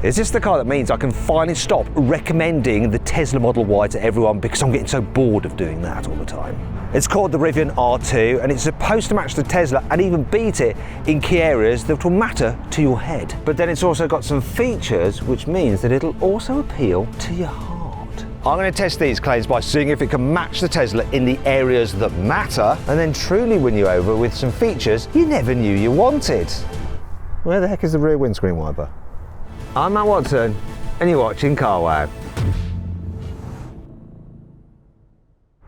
Is this the car that means I can finally stop recommending the Tesla Model Y to everyone because I'm getting so bored of doing that all the time? It's called the Rivian R2 and it's supposed to match the Tesla and even beat it in key areas that will matter to your head. But then it's also got some features which means that it'll also appeal to your heart. I'm going to test these claims by seeing if it can match the Tesla in the areas that matter and then truly win you over with some features you never knew you wanted. Where the heck is the rear windscreen wiper? I'm Matt Watson and you're watching Carwow.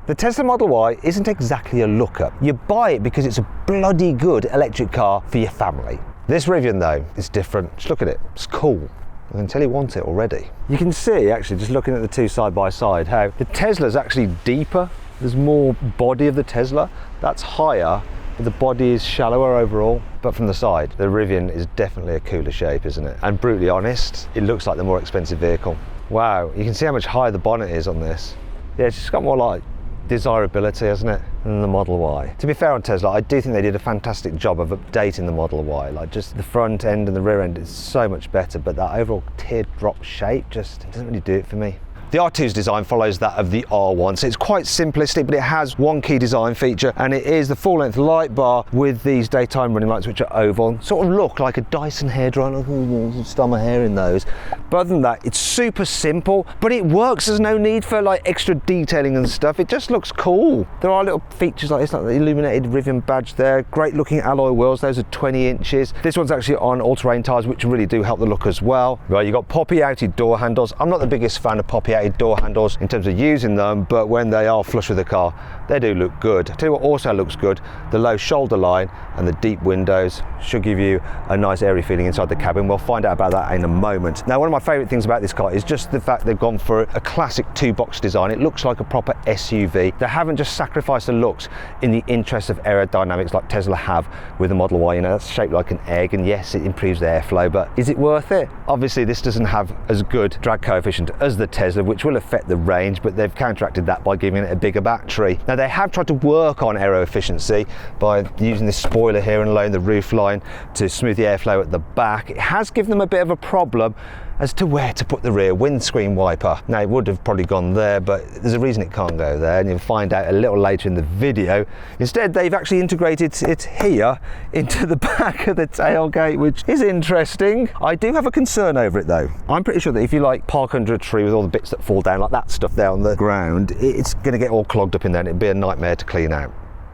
The Tesla Model Y isn't exactly a looker. You buy it because it's a bloody good electric car for your family. This Rivian though is different. Just look at it, it's cool. I can tell you want it already. You can see actually just looking at the two side by side how the Tesla is actually deeper. There's more body of the Tesla. That's higher, but the body is shallower overall. But from the side, the Rivian is definitely a cooler shape, isn't it? And brutally honest, it looks like the more expensive vehicle. Wow, you can see how much higher the bonnet is on this. Yeah, it's just got more like desirability, hasn't it, than the Model Y. To be fair on Tesla, I do think they did a fantastic job of updating the Model Y. Like just the front end and the rear end is so much better, but that overall teardrop shape just doesn't really do it for me. The R2's design follows that of the R1, so it's quite simplistic, but it has one key design feature, and it is the full-length light bar with these daytime running lights, which are oval. Sort of look like a Dyson hairdryer. I'll style my hair in those. But other than that, it's super simple, but it works. There's no need for like extra detailing and stuff. It just looks cool. There are little features like this, like the illuminated Rivian badge there. Great looking alloy wheels. Those are 20 inches. This one's actually on all-terrain tyres, which really do help the look as well. Right, you've got poppy-outed door handles. I'm not the biggest fan of poppy-outed door handles in terms of using them, but when they are flush with the car, they do look good. I'll tell you what also looks good, the low shoulder line and the deep windows should give you a nice airy feeling inside the cabin. We'll find out about that in a moment. Now, one of my favourite things about this car is just the fact they've gone for a classic two-box design. It looks like a proper SUV. They haven't just sacrificed the looks in the interest of aerodynamics like Tesla have with the Model Y. You know, that's shaped like an egg, and yes, it improves the airflow, but is it worth it? Obviously, this doesn't have as good drag coefficient as the Tesla, which will affect the range, but they've counteracted that by giving it a bigger battery. Now, they have tried to work on aero efficiency by using this spoiler here and lowering the roof line to smooth the airflow at the back. It has given them a bit of a problem as to where to put the rear windscreen wiper. Now, it would have probably gone there, but there's a reason it can't go there, and you'll find out a little later in the video. Instead, they've actually integrated it here into the back of the tailgate, which is interesting. I do have a concern over it though. I'm pretty sure that if you like park under a tree with all the bits that fall down, like that stuff there on the ground, it's going to get all clogged up in there and it'd be a nightmare to clean out.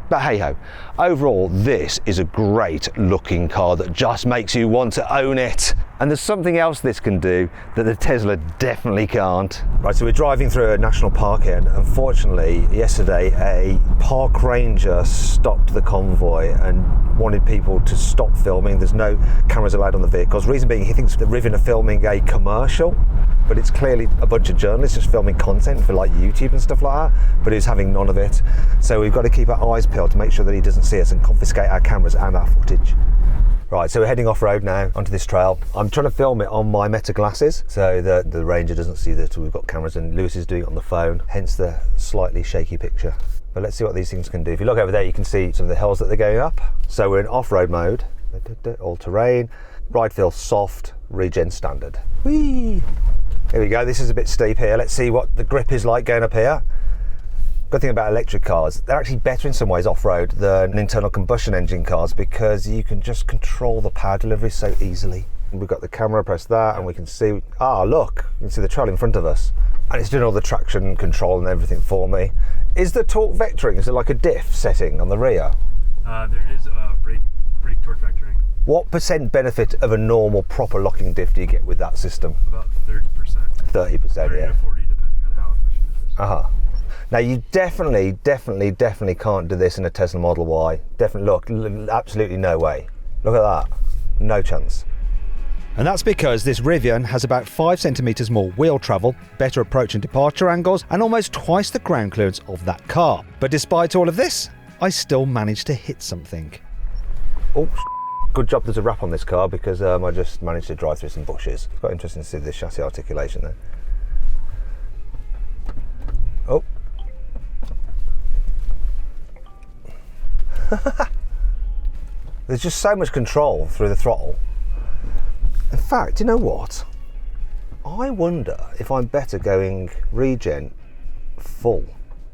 But hey ho, overall this is a great looking car that just makes you want to own it. And there's something else this can do that the Tesla definitely can't. Right, so we're driving through a national park here, and unfortunately yesterday a park ranger stopped the convoy and wanted people to stop filming. There's no cameras allowed on the vehicles. Reason being, he thinks the Rivian are filming a commercial, but it's clearly a bunch of journalists just filming content for like YouTube and stuff like that, but he's having none of it. So we've got to keep our eyes peeled to make sure that he doesn't see us and confiscate our cameras and our footage. Right, so we're heading off-road now onto this trail. I'm trying to film it on my Meta glasses so that the ranger doesn't see that we've got cameras, and Lewis is doing it on the phone, hence the slightly shaky picture. But let's see what these things can do. If you look over there, you can see some of the hills that they're going up. So we're in off-road mode, all-terrain, ride feels soft, regen standard. Whee! Here we go, this is a bit steep here. Let's see what the grip is like going up here. Good thing about electric cars, they're actually better in some ways off-road than internal combustion engine cars because you can just control the power delivery so easily. We've got the camera, press that, and we can see, look, you can see the trail in front of us. And it's doing all the traction control and everything for me. Is the torque vectoring, is it like a diff setting on the rear? There is brake torque vectoring. What percent benefit of a normal proper locking diff do you get with that system? About 30%. 30%, 30 yeah. to 40 depending on how efficient it is. Uh-huh. Now you definitely can't do this in a Tesla Model Y. Definitely, look, absolutely no way. Look at that, no chance. And that's because this Rivian has about 5 centimetres more wheel travel, better approach and departure angles, and almost twice the ground clearance of that car. But despite all of this, I still managed to hit something. Oh, good job there's a wrap on this car because I just managed to drive through some bushes. It's quite interesting to see the chassis articulation there. Oh. There's just so much control through the throttle. In fact, you know what? I wonder if I'm better going regen full.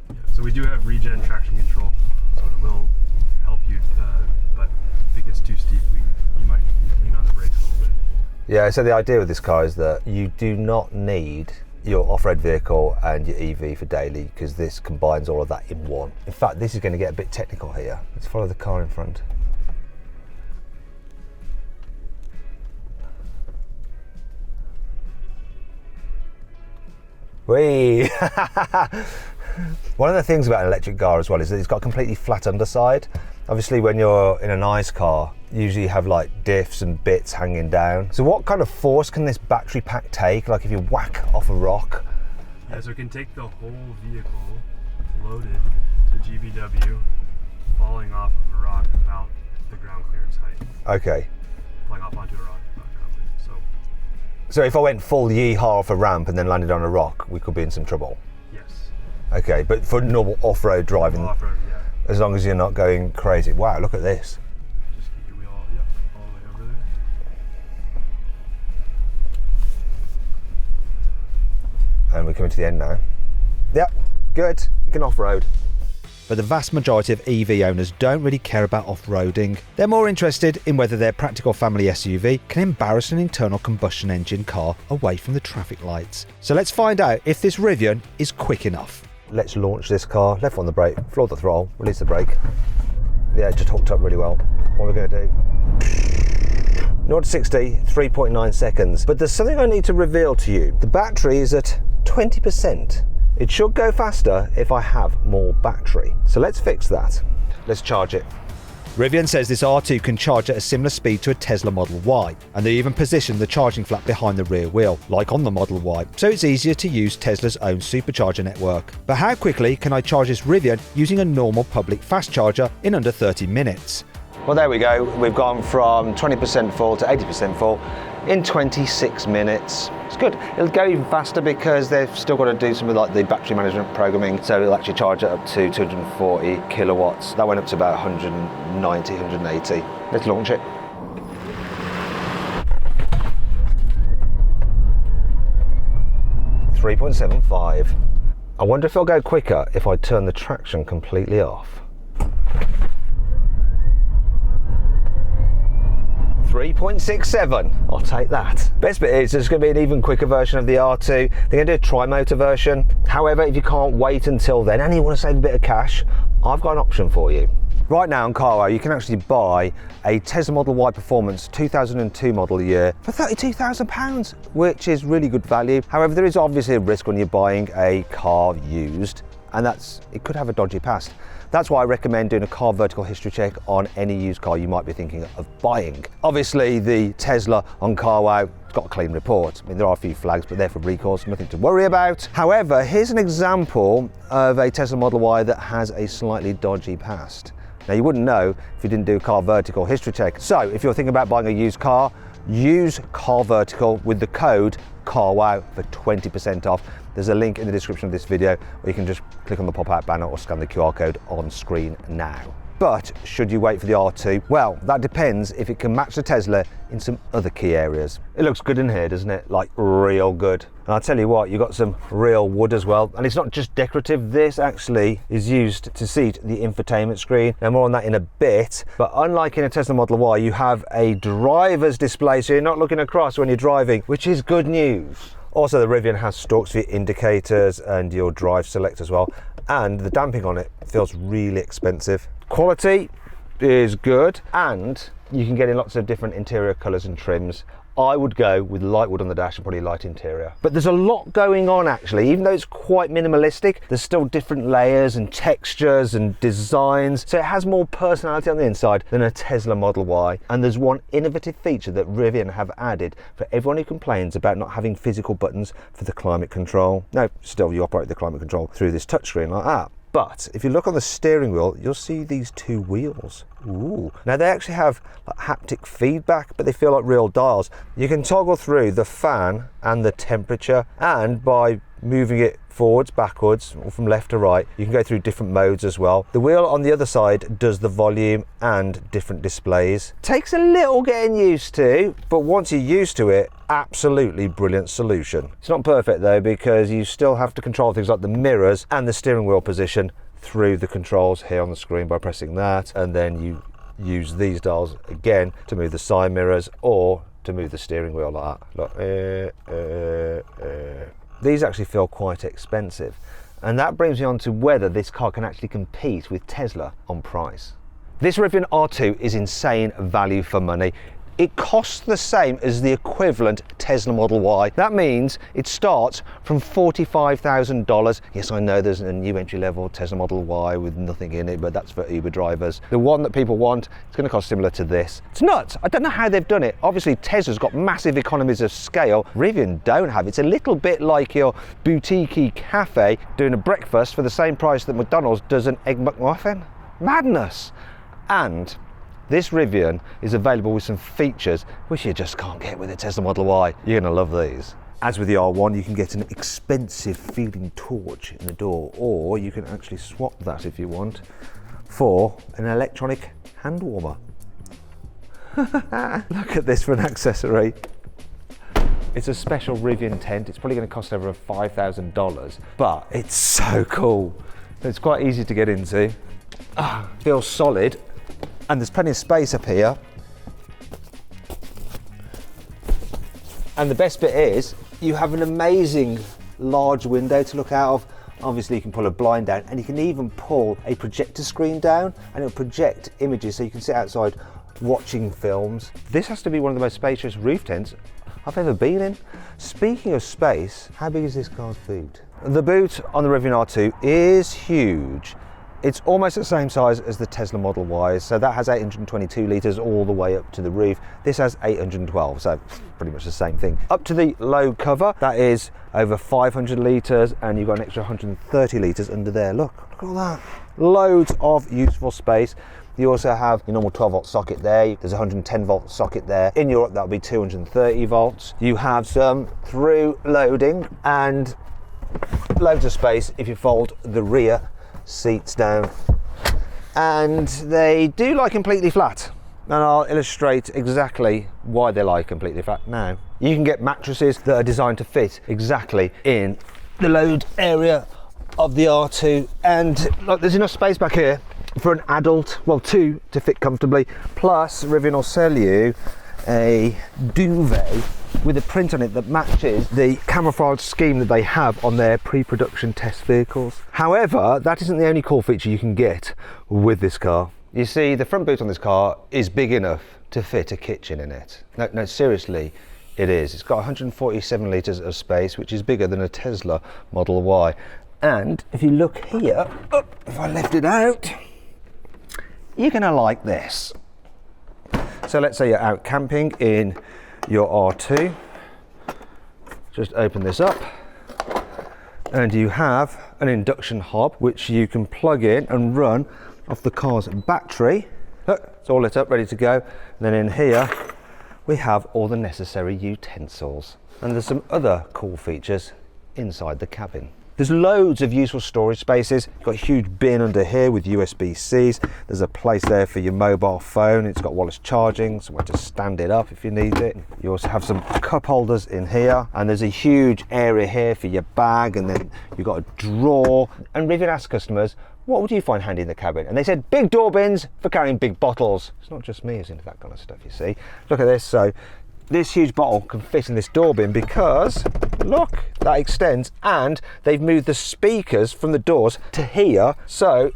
Yeah, so we do have regen traction control, so it will help you, but if it gets too steep, you might need to lean on the brakes a little bit. Yeah, so the idea with this car is that you do not need your off-road vehicle and your EV for daily, because this combines all of that in one. In fact, this is going to get a bit technical here. Let's follow the car in front. Whee! One of the things about an electric car as well is that it's got a completely flat underside. Obviously when you're in a nice car, you usually have like diffs and bits hanging down. So what kind of force can this battery pack take? Like if you whack off a rock? Yeah, so it can take the whole vehicle loaded to GVW, falling off of a rock about the ground clearance height. Okay. Falling off onto a rock about ground clearance. So if I went full yeehaw off a ramp and then landed on a rock, we could be in some trouble? Yes. Okay, but for normal off-road driving, Off-road, yeah. as long as you're not going crazy. Wow, look at this. Just keep your wheel all the way over there. And we're coming to the end now. Yep, good, you can off-road. But the vast majority of EV owners don't really care about off-roading. They're more interested in whether their practical family SUV can embarrass an internal combustion engine car away from the traffic lights. So let's find out if this Rivian is quick enough. Let's launch this car, left on the brake, floor the throttle, release the brake. Yeah, it just hooked up really well. What are we going to do? 0 to 60, 3.9 seconds. But there's something I need to reveal to you. The battery is at 20%. It should go faster if I have more battery. So let's fix that. Let's charge it. Rivian says this R2 can charge at a similar speed to a Tesla Model Y, and they even position the charging flap behind the rear wheel, like on the Model Y, so it's easier to use Tesla's own supercharger network. But how quickly can I charge this Rivian using a normal public fast charger in under 30 minutes? Well, there we go. We've gone from 20% full to 80% full in 26 minutes. It's good. It'll go even faster because they've still got to do some of like the battery management programming, so it'll actually charge it up to 240 kilowatts. That went up to about 190, 180. Let's launch it. .75. I wonder if it'll go quicker if I turn the traction completely off. 3.67, I'll take that. Best bit is there's going to be an even quicker version of the R2. They're going to do a tri-motor version. However, if you can't wait until then and you want to save a bit of cash, I've got an option for you. Right now on Carwow, you can actually buy a Tesla Model Y Performance 2002 model year for £32,000, which is really good value. However, there is obviously a risk when you're buying a car used, and it could have a dodgy past. That's why I recommend doing a car vertical history check on any used car you might be thinking of buying. Obviously, the Tesla on Carwow has got a clean report. I mean, there are a few flags, but they're for recalls, nothing to worry about. However, here's an example of a Tesla Model Y that has a slightly dodgy past. Now, you wouldn't know if you didn't do a car vertical history check. So, if you're thinking about buying a used car, use Car Vertical with the code Carwow for 20% off. There's a link in the description of this video, or you can just click on the pop-out banner or scan the QR code on screen now. But should you wait for the R2? Well, that depends if it can match the Tesla in some other key areas. It looks good in here, doesn't it? Like real good. And I'll tell you what, you've got some real wood as well. And it's not just decorative. This actually is used to seat the infotainment screen. Now, more on that in a bit. But unlike in a Tesla Model Y, you have a driver's display, so you're not looking across when you're driving, which is good news. Also, the Rivian has stalks for your indicators and your drive select as well. And the damping on it feels really expensive. Quality is good, and you can get in lots of different interior colours and trims. I would go with light wood on the dash and probably light interior. But there's a lot going on actually. Even though it's quite minimalistic, there's still different layers and textures and designs. So it has more personality on the inside than a Tesla Model Y. And there's one innovative feature that Rivian have added for everyone who complains about not having physical buttons for the climate control. No, still you operate the climate control through this touchscreen like that. But if you look on the steering wheel, you'll see these two wheels. Ooh. Now they actually have like haptic feedback, but they feel like real dials. You can toggle through the fan and the temperature, and by moving it forwards, backwards, or from left to right. You can go through different modes as well. The wheel on the other side does the volume and different displays. Takes a little getting used to, but once you're used to it, absolutely brilliant solution. It's not perfect though, because you still have to control things like the mirrors and the steering wheel position through the controls here on the screen by pressing that, and then you use these dials again to move the side mirrors or to move the steering wheel like that. Look, these actually feel quite expensive, and that brings me on to whether this car can actually compete with Tesla on price. This Rivian R2 is insane value for money. It costs the same as the equivalent Tesla Model Y. That means it starts from $45,000. Yes, I know there's a new entry level Tesla Model Y with nothing in it, but that's for Uber drivers. The one that people want, it's going to cost similar to this. It's nuts. I don't know how they've done it. Obviously, Tesla's got massive economies of scale. Rivian don't have. It's a little bit like your boutique cafe doing a breakfast for the same price that McDonald's does an Egg McMuffin. Madness. And this Rivian is available with some features which you just can't get with a Tesla Model Y. You're going to love these. As with the R1, you can get an expensive feeling torch in the door, or you can actually swap that if you want for an electronic hand warmer. Look at this for an accessory. It's a special Rivian tent. It's probably going to cost over $5,000, but it's so cool. It's quite easy to get into. Feels solid. And there's plenty of space up here. And the best bit is you have an amazing large window to look out of. Obviously you can pull a blind down, and you can even pull a projector screen down and it'll project images so you can sit outside watching films. This has to be one of the most spacious roof tents I've ever been in. Speaking of space, how big is this car's boot? The boot on the Rivian R2 is huge. It's almost the same size as the Tesla Model Y, so that has 822 litres all the way up to the roof. This has 812, so pretty much the same thing. Up to the low cover, that is over 500 litres, and you've got an extra 130 litres under there. Look at all that. Loads of useful space. You also have your normal 12 volt socket there. There's a 110 volt socket there. In Europe, that'll be 230 volts. You have some through loading and loads of space if you fold the rear seats down, and they do lie completely flat, and I'll illustrate exactly why they lie completely flat now. You can get mattresses that are designed to fit exactly in the load area of the R2, and look, there's enough space back here for an adult, well, two to fit comfortably, plus Rivian will sell you a duvet with a print on it that matches the camouflage scheme that they have on their pre-production test vehicles. However, that isn't the only cool feature you can get with this car. You see, the front boot on this car is big enough to fit a kitchen in it. No, seriously, it is. It's got 147 litres of space, which is bigger than a Tesla Model Y. And if you look here, if I lift it out, you're gonna like this. So let's say you're out camping in your R2, just open this up, and you have an induction hob which you can plug in and run off the car's battery. Look, it's all lit up, ready to go. And then in here we have all the necessary utensils, and there's some other cool features inside the cabin. There's loads of useful storage spaces. You've got a huge bin under here with USB-Cs. There's a place there for your mobile phone. It's got wireless charging, somewhere to stand it up if you need it. You also have some cup holders in here, and there's a huge area here for your bag, and then you've got a drawer. And Rivian asked customers, what would you find handy in the cabin? And they said big door bins for carrying big bottles. It's not just me who's into that kind of stuff, you see. Look at this. So this huge bottle can fit in this door bin because, look, that extends, and they've moved the speakers from the doors to here, so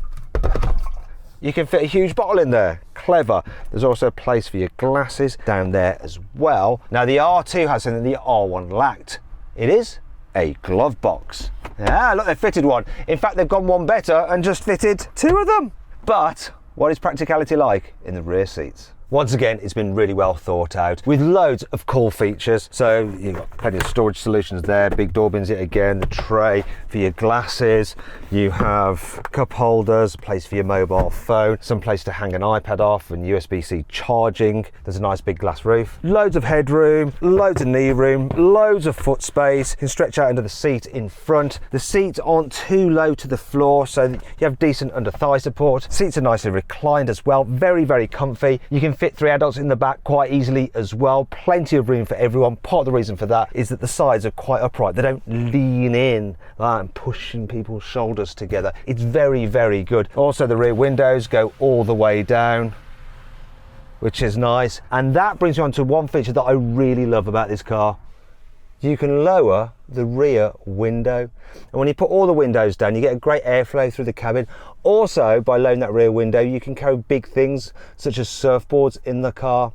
you can fit a huge bottle in there. Clever. There's also a place for your glasses down there as well. Now the R2 has something the R1 lacked. It is a glove box. Ah, look, they've fitted one. In fact, they've gone one better and just fitted two of them. But what is practicality like in the rear seats? Once again, it's been really well thought out with loads of cool features. So you've got plenty of storage solutions there, big door bins yet again, the tray for your glasses, you have cup holders, place for your mobile phone, some place to hang an iPad off and USB-C charging. There's a nice big glass roof, loads of headroom, loads of knee room, loads of foot space. You can stretch out under the seat in front. The seats aren't too low to the floor, so that you have decent under thigh support. Seats are nicely reclined as well, very, very comfy. You can fit 3 adults in the back quite easily as well. Plenty of room for everyone. Part of the reason for that is that the sides are quite upright. They don't lean in and pushing people's shoulders together. It's very, very good. Also, the rear windows go all the way down, which is nice. And that brings me on to one feature that I really love about this car. You can lower the rear window, and when you put all the windows down, you get a great airflow through the cabin. Also, by lowering that rear window, you can carry big things such as surfboards in the car.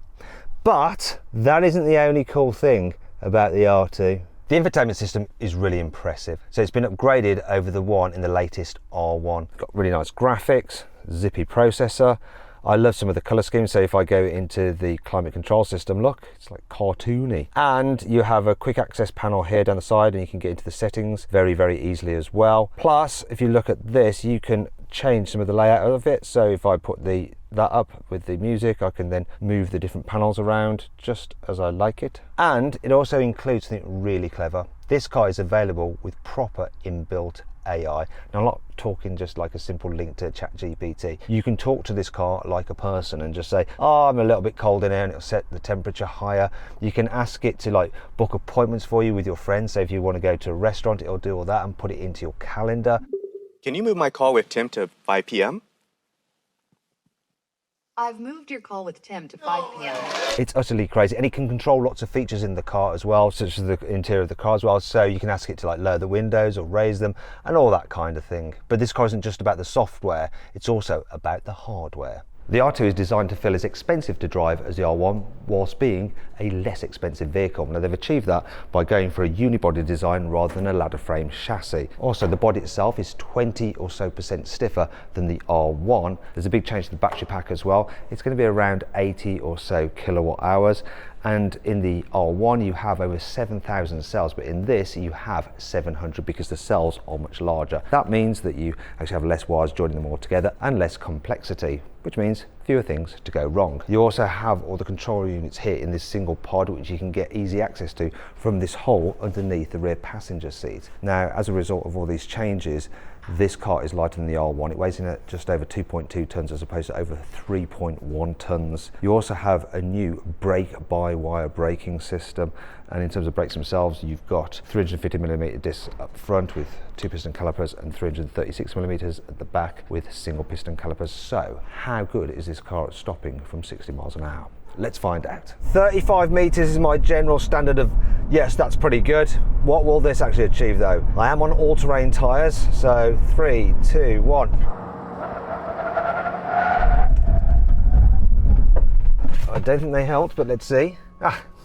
But that isn't the only cool thing about the R2. The infotainment system is really impressive. So it's been upgraded over the one in the latest R1. It's got really nice graphics, zippy processor. I love some of the colour schemes, so if I go into the climate control system, look, it's like cartoony. And you have a quick access panel here down the side, and you can get into the settings very, very easily as well. Plus, if you look at this, you can change some of the layout of it. So if I put that up with the music, I can then move the different panels around just as I like it. And it also includes something really clever. This car is available with proper inbuilt AI. Now, I'm not talking just like a simple link to ChatGPT. You can talk to this car like a person and just say, oh, I'm a little bit cold in here, and it'll set the temperature higher. You can ask it to like book appointments for you with your friends. So if you want to go to a restaurant, it'll do all that and put it into your calendar. Can you move my call with Tim to 5 p.m.? I've moved your call with Tim to 5 p.m. It's utterly crazy, and it can control lots of features in the car as well, such as the interior of the car as well. So you can ask it to like lower the windows or raise them and all that kind of thing. But this car isn't just about the software, it's also about the hardware. The R2 is designed to feel as expensive to drive as the R1, whilst being a less expensive vehicle. Now, they've achieved that by going for a unibody design rather than a ladder frame chassis. Also, the body itself is 20% or so stiffer than the R1. There's a big change to the battery pack as well. It's going to be around 80 or so kilowatt hours. And in the R1 you have over 7,000 cells, but in this you have 700 because the cells are much larger. That means that you actually have less wires joining them all together and less complexity, which means fewer things to go wrong. You also have all the control units here in this single pod, which you can get easy access to from this hole underneath the rear passenger seat. Now, as a result of all these changes, this car is lighter than the R1. It weighs in at just over 2.2 tons as opposed to over 3.1 tons. You also have a new brake-by-wire braking system, and in terms of brakes themselves, you've got 350mm discs up front with 2 piston calipers and 336mm at the back with single piston calipers. So how good is this car at stopping from 60 miles an hour? Let's find out. 35 meters is my general standard of, yes, that's pretty good. What will this actually achieve though? I am on all-terrain tires, so 3, 2, 1. I don't think they helped, but let's see.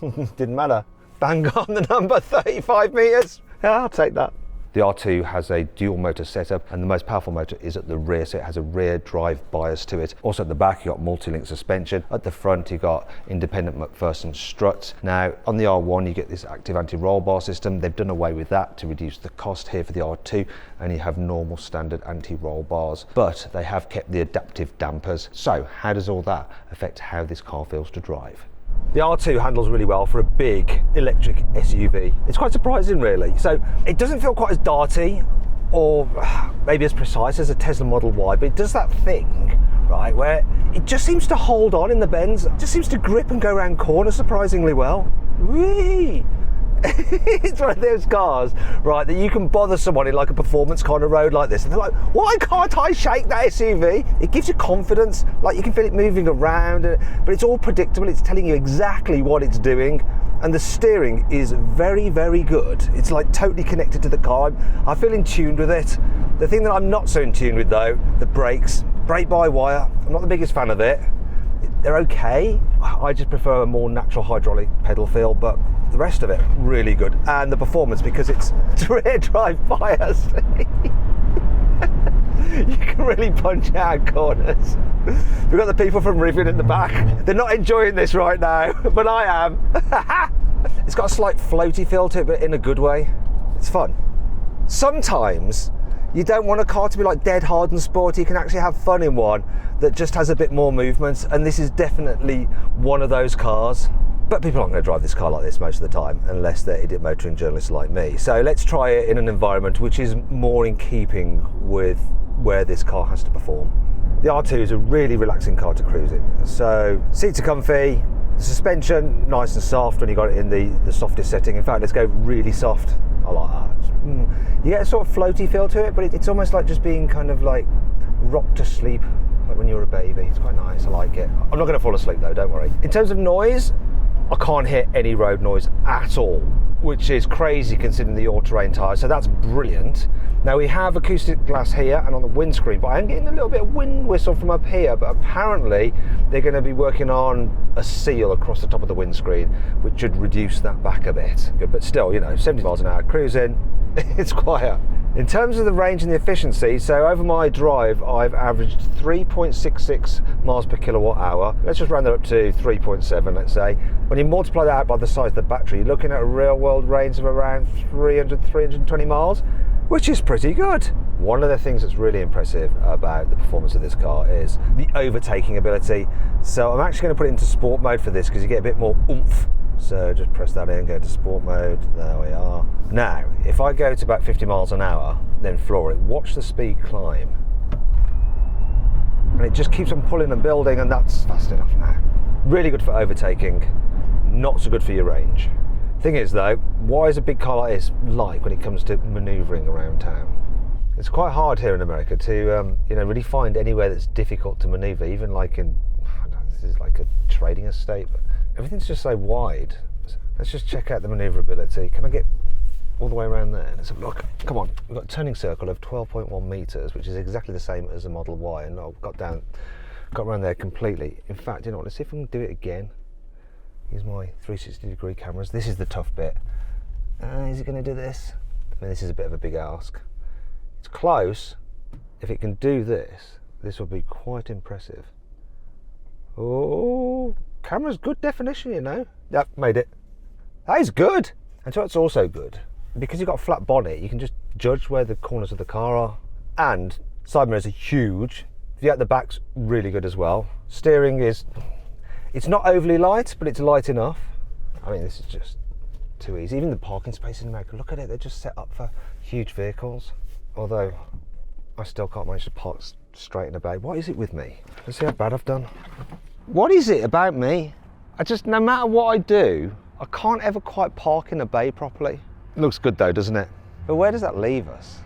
Didn't matter. Bang on the number, 35 meters. Yeah, I'll take that. The R2 has a dual motor setup, and the most powerful motor is at the rear, so it has a rear drive bias to it. Also at the back you've got multi-link suspension. At the front you've got independent McPherson struts. Now on the R1 you get this active anti-roll bar system. They've done away with that to reduce the cost here for the R2, and you have normal standard anti-roll bars, but they have kept the adaptive dampers. So how does all that affect how this car feels to drive? The R2 handles really well for a big electric SUV. It's quite surprising really. So it doesn't feel quite as darty or maybe as precise as a Tesla Model Y, but it does that thing, right, where it just seems to hold on in the bends. It just seems to grip and go around corners surprisingly well. Whee! It's one of those cars, right, that you can bother someone in like a performance kind of road like this, and they're like, why can't I shake that SUV? It gives you confidence, like you can feel it moving around, but it's all predictable. It's telling you exactly what it's doing, and the steering is very, very good. It's like totally connected to the car. I feel in tune with it. The thing that I'm not so in tune with though, the brakes, brake-by-wire. I'm not the biggest fan of it. They're okay. I just prefer a more natural hydraulic pedal feel, but the rest of it really good. And the performance, because it's rear drive bias. You can really punch out corners. We've got the people from Rivian in the back. They're not enjoying this right now, but I am. It's got a slight floaty feel to it, but in a good way. It's fun. Sometimes you don't want a car to be like dead hard and sporty. You can actually have fun in one that just has a bit more movement, and this is definitely one of those cars. But people aren't going to drive this car like this most of the time unless they're idiot motoring journalists like me. So let's try it in an environment which is more in keeping with where this car has to perform. The R2 is a really relaxing car to cruise in. So seats are comfy, the suspension nice and soft when you got it in the softest setting. In fact, let's go really soft. I like that. You get a sort of floaty feel to it, but it's almost like just being kind of like rocked to sleep, like when you're a baby. It's quite nice, I like it. I'm not going to fall asleep though, don't worry. In terms of noise, I can't hear any road noise at all, which is crazy considering the all-terrain tyres, so that's brilliant. Now we have acoustic glass here and on the windscreen, but I am getting a little bit of wind whistle from up here, but apparently they're going to be working on a seal across the top of the windscreen, which should reduce that back a bit. Good, but still, you know, 70 miles an hour cruising, it's quiet. In terms of the range and the efficiency, so over my drive, I've averaged 3.66 miles per kilowatt hour. Let's just round that up to 3.7, let's say. When you multiply that out by the size of the battery, you're looking at a real world range of around 320 miles, which is pretty good. One of the things that's really impressive about the performance of this car is the overtaking ability. So I'm actually going to put it into sport mode for this because you get a bit more oomph. So just press that in, go to sport mode, there we are. Now, if I go to about 50 miles an hour, then floor it, watch the speed climb. And it just keeps on pulling and building, and that's fast enough now. Really good for overtaking, not so good for your range. Thing is though, why is a big car like this like when it comes to manoeuvring around town? It's quite hard here in America to really find anywhere that's difficult to manoeuvre, even like in, this is like a trading estate, but everything's just so wide. Let's just check out the manoeuvrability. Can I get all the way around there? Let's have a look. Come on, we've got a turning circle of 12.1 meters, which is exactly the same as a Model Y, and I've got around there completely. In fact, you know what, let's see if we can do it again. Use my 360-degree cameras. This is the tough bit. Is it going to do this? I mean, this is a bit of a big ask. It's close. If it can do this, this will be quite impressive. Oh, camera's good definition, you know. Yep, made it. That is good. And so it's also good because you've got a flat bonnet, you can just judge where the corners of the car are. And side mirrors are huge. The at the back's really good as well. Steering is, it's not overly light, but it's light enough. I mean, this is just too easy. Even the parking spaces in America, look at it, they're just set up for huge vehicles. Although I still can't manage to park straight in a bay. What is it with me? Let's see how bad I've done. What is it about me? No matter what I do, I can't ever quite park in a bay properly. It looks good though, doesn't it? But where does that leave us?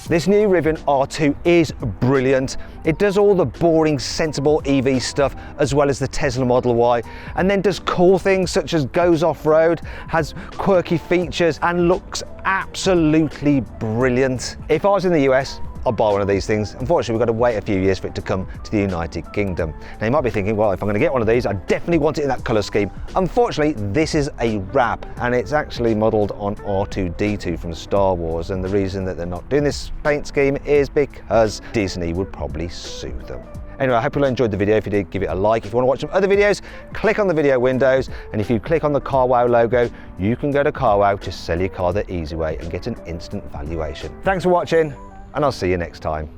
This new Rivian R2 is brilliant. It does all the boring, sensible EV stuff as well as the Tesla Model Y, and then does cool things such as goes off-road, has quirky features, and looks absolutely brilliant. If I was in the US, I'd buy one of these things. Unfortunately, we've got to wait a few years for it to come to the United Kingdom. Now you might be thinking, well, if I'm going to get one of these, I definitely want it in that colour scheme. Unfortunately, this is a wrap, and it's actually modelled on R2-D2 from Star Wars, and the reason that they're not doing this paint scheme is because Disney would probably sue them. Anyway, I hope you all enjoyed the video. If you did, give it a like. If you want to watch some other videos, click on the video windows, and if you click on the Carwow logo, you can go to Carwow to sell your car the easy way and get an instant valuation. Thanks for watching, and I'll see you next time.